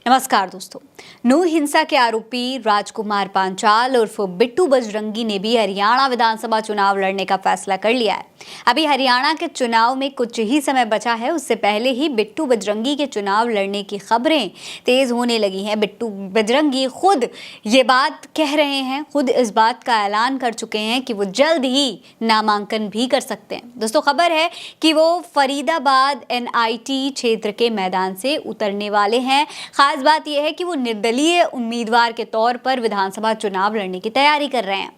नमस्कार दोस्तों। नू हिंसा के आरोपी राजकुमार पांचाल उर्फ बिट्टू बजरंगी ने भी हरियाणा विधानसभा चुनाव लड़ने का फैसला कर लिया है। अभी हरियाणा के चुनाव में कुछ ही समय बचा है, उससे पहले ही बिट्टू बजरंगी के चुनाव लड़ने की खबरें तेज होने लगी हैं। बिट्टू बजरंगी खुद ये बात कह रहे हैं, खुद इस बात का ऐलान कर चुके हैं कि वो जल्द ही नामांकन भी कर सकते हैं। दोस्तों, खबर है कि वो फरीदाबाद NIT क्षेत्र के मैदान से उतरने वाले हैं। खास बात यह है कि वो निर्दलीय उम्मीदवार के तौर पर विधानसभा चुनाव लड़ने की तैयारी कर रहे हैं।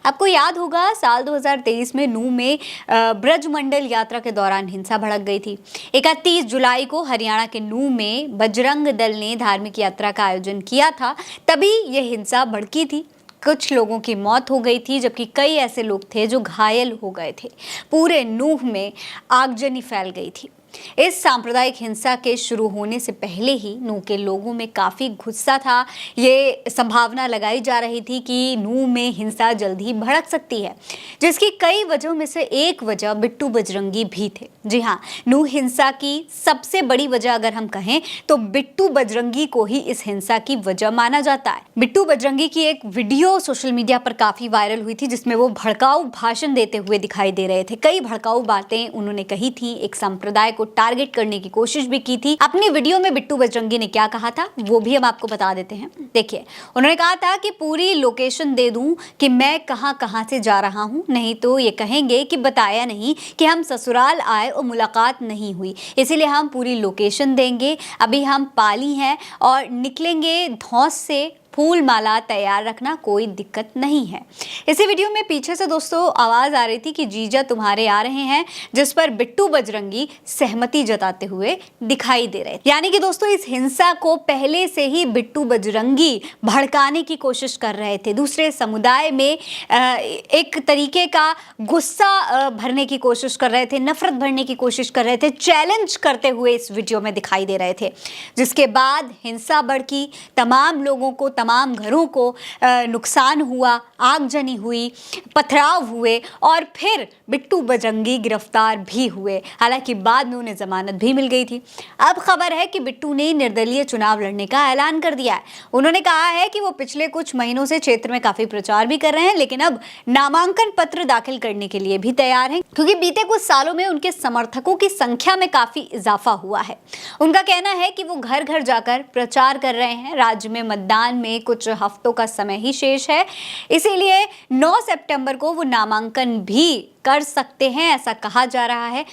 आपको याद होगा, साल 2023 में नूंह में ब्रजमंडल यात्रा के दौरान हिंसा भड़क गई थी। 31 जुलाई को हरियाणा के नूंह में बजरंग दल ने धार्मिक यात्रा का आयोजन किया था, तभी यह हिंसा भड़की थी। कुछ लोगों की मौत हो गई थी, जबकि कई ऐसे लोग थे जो घायल हो गए थे। पूरे नूंह में आगजनी फैल गई थी। इस सांप्रदायिक हिंसा के शुरू होने से पहले ही नूंह के लोगों में काफ़ी गुस्सा था। ये संभावना लगाई जा रही थी कि नूंह में हिंसा जल्द ही भड़क सकती है, जिसकी कई वजहों में से एक वजह बिट्टू बजरंगी भी थे। जी हाँ, नूंह हिंसा की सबसे बड़ी वजह अगर हम कहें तो बिट्टू बजरंगी को ही इस हिंसा की वजह माना जाता है। बिट्टू बजरंगी की एक वीडियो सोशल मीडिया पर काफ़ी वायरल हुई थी, जिसमें वो भड़काऊ भाषण देते हुए दिखाई दे रहे थे। कई भड़काऊ बातें उन्होंने कही थी, एक संप्रदाय को टारगेट करने की कोशिश भी की थी। अपनी वीडियो में बिट्टू बजरंगी ने क्या कहा था वो भी हम आपको बता देते हैं। देखिए, उन्होंने कहा था कि पूरी लोकेशन दे दूं कि मैं कहां कहां से जा रहा हूं, नहीं तो ये कहेंगे कि बताया नहीं, कि हम ससुराल आए और मुलाकात नहीं हुई, इसीलिए हम पूरी लोकेशन देंगे। अभी हम पाली हैं और निकलेंगे धौंस से, फूल माला तैयार रखना, कोई दिक्कत नहीं है। इसी वीडियो में पीछे से दोस्तों आवाज आ रही थी कि जीजा तुम्हारे आ रहे हैं, जिस पर बिट्टू बजरंगी सहमति जताते हुए दिखाई दे रहे थे। यानी कि दोस्तों, इस हिंसा को पहले से ही बिट्टू बजरंगी भड़काने की कोशिश कर रहे थे। दूसरे समुदाय में एक तरीके का गुस्सा भरने की कोशिश कर रहे थे, नफरत भरने की कोशिश कर रहे थे, चैलेंज करते हुए इस वीडियो में दिखाई दे रहे थे। जिसके बाद हिंसा भड़की, तमाम लोगों को, तमाम घरों को नुकसान हुआ, आगजनी हुई, पथराव हुए और फिर बिट्टू बजरंगी गिरफ्तार भी हुए। हालांकि बाद में उन्हें जमानत भी मिल गई थी। अब खबर है कि बिट्टू ने निर्दलीय चुनाव लड़ने का ऐलान कर दिया है। उन्होंने कहा है कि वो पिछले कुछ महीनों से क्षेत्र में काफी प्रचार भी कर रहे हैं, लेकिन अब नामांकन पत्र दाखिल करने के लिए भी तैयार हैं, क्योंकि बीते कुछ सालों में उनके समर्थकों की संख्या में काफी इजाफा हुआ है। उनका कहना है कि वो घर घर जाकर प्रचार कर रहे हैं। राज्य में मतदान में कुछ हफ्तों का समय ही शेष है, इसीलिए 9 सितंबर को वो नामांकन भी कर सकते हैं, ऐसा कहा जा रहा है।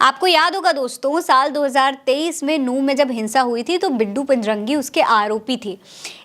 आपको याद होगा दोस्तों, साल 2023 में नूंह में जब हिंसा हुई थी तो बिट्टू बजरंगी उसके आरोपी थी।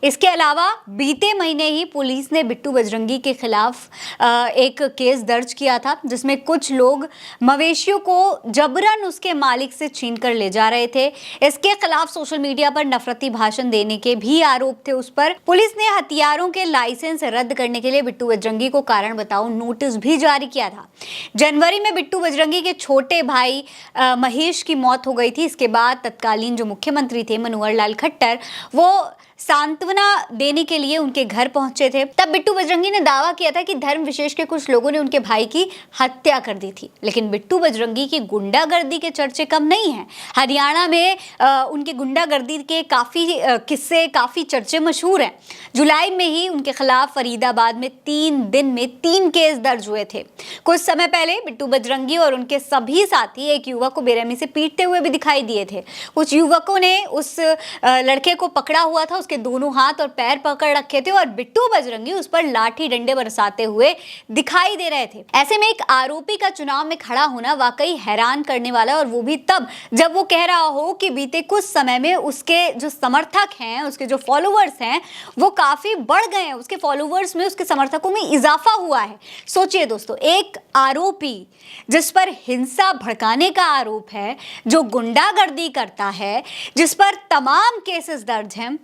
इसके अलावा बीते महीने ही पुलिस ने बिट्टू बजरंगी के खिलाफ एक केस दर्ज किया था, जिसमें कुछ लोग मवेशियों को जबरन उसके मालिक से छीन कर ले जा रहे थे। इसके खिलाफ सोशल मीडिया पर नफरती भाषण देने के भी आरोप थे उस पर। पुलिस ने हथियारों के लाइसेंस रद्द करने के लिए बिट्टू बजरंगी को कारण बताओ नोटिस भी जारी किया था। जनवरी में बिट्टू बजरंगी के छोटे भाई महेश की मौत हो गई थी। इसके बाद तत्कालीन जो मुख्यमंत्री थे मनोहर लाल खट्टर, वो सांत्वना देने के लिए उनके घर पहुंचे थे। तब बिट्टू बजरंगी ने दावा किया था कि धर्म विशेष के कुछ लोगों ने उनके भाई की हत्या कर दी थी। लेकिन बिट्टू बजरंगी की गुंडागर्दी के चर्चे कम नहीं हैं। हरियाणा में उनके गुंडागर्दी के काफ़ी किस्से, काफ़ी चर्चे मशहूर हैं। जुलाई में ही उनके खिलाफ फरीदाबाद में 3 दिन में 3 केस दर्ज हुए थे। कुछ समय पहले बिट्टू बजरंगी और उनके सभी साथी एक युवक को बेरहमी से पीटते हुए भी दिखाई दिए थे। कुछ युवकों ने उस लड़के को पकड़ा हुआ था, उसके दोनों हाथ और पैर पकड़ रखे थे और बिट्टू बजरंगी उस पर लाठी डंडे बरसाते हुए दिखाई दे रहे थे। ऐसे में एक आरोपी का चुनाव में खड़ा होना वाकई हैरान करने वाला है, और वो भी तब जब वो कह रहा हो कि बीते कुछ समय में उसके जो समर्थक हैं, उसके जो फॉलोअर्स हैं, वो काफी बढ़ गए हैं। उसके फॉलोअर्स में, उसके समर्थकों में इजाफा हुआ है। सोचिए दोस्तों, एक आरोपी जिस पर हिंसा भड़काने का आरोप है, जो गुंडागर्दी करता है, जिस पर तमाम केसेस दर्ज हैं,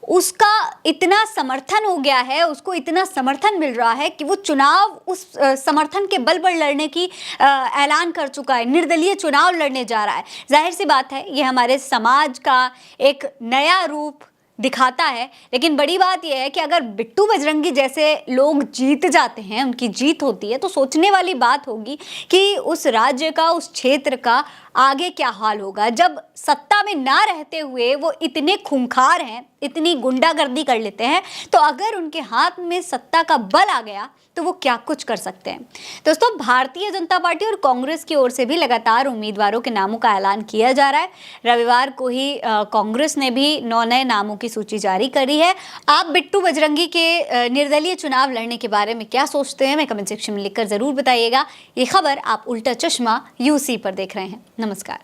उसका इतना समर्थन हो गया है, उसको इतना समर्थन मिल रहा है कि वो चुनाव उस समर्थन के बल पर लड़ने की ऐलान कर चुका है, निर्दलीय चुनाव लड़ने जा रहा है। जाहिर सी बात है, ये हमारे समाज का एक नया रूप दिखाता है। लेकिन बड़ी बात यह है कि अगर बिट्टू बजरंगी जैसे लोग जीत जाते हैं, उनकी जीत होती है, तो सोचने वाली बात होगी कि उस राज्य का, उस क्षेत्र का आगे क्या हाल होगा। जब सत्ता में ना रहते हुए वो इतने खूंखार हैं, इतनी गुंडागर्दी कर लेते हैं, तो अगर उनके हाथ में सत्ता का बल आ गया तो वो क्या कुछ कर सकते हैं। दोस्तों, भारतीय जनता पार्टी और कांग्रेस की ओर से भी लगातार उम्मीदवारों के नामों का ऐलान किया जा रहा है। रविवार को ही कांग्रेस ने भी 9 नए नामों की सूची जारी करी है। आप बिट्टू बजरंगी के निर्दलीय चुनाव लड़ने के बारे में क्या सोचते हैं, मैं कमेंट सेक्शन में लिखकर जरूर बताइएगा। ये खबर आप उल्टा चश्मा यूसी पर देख रहे हैं। नमस्कार।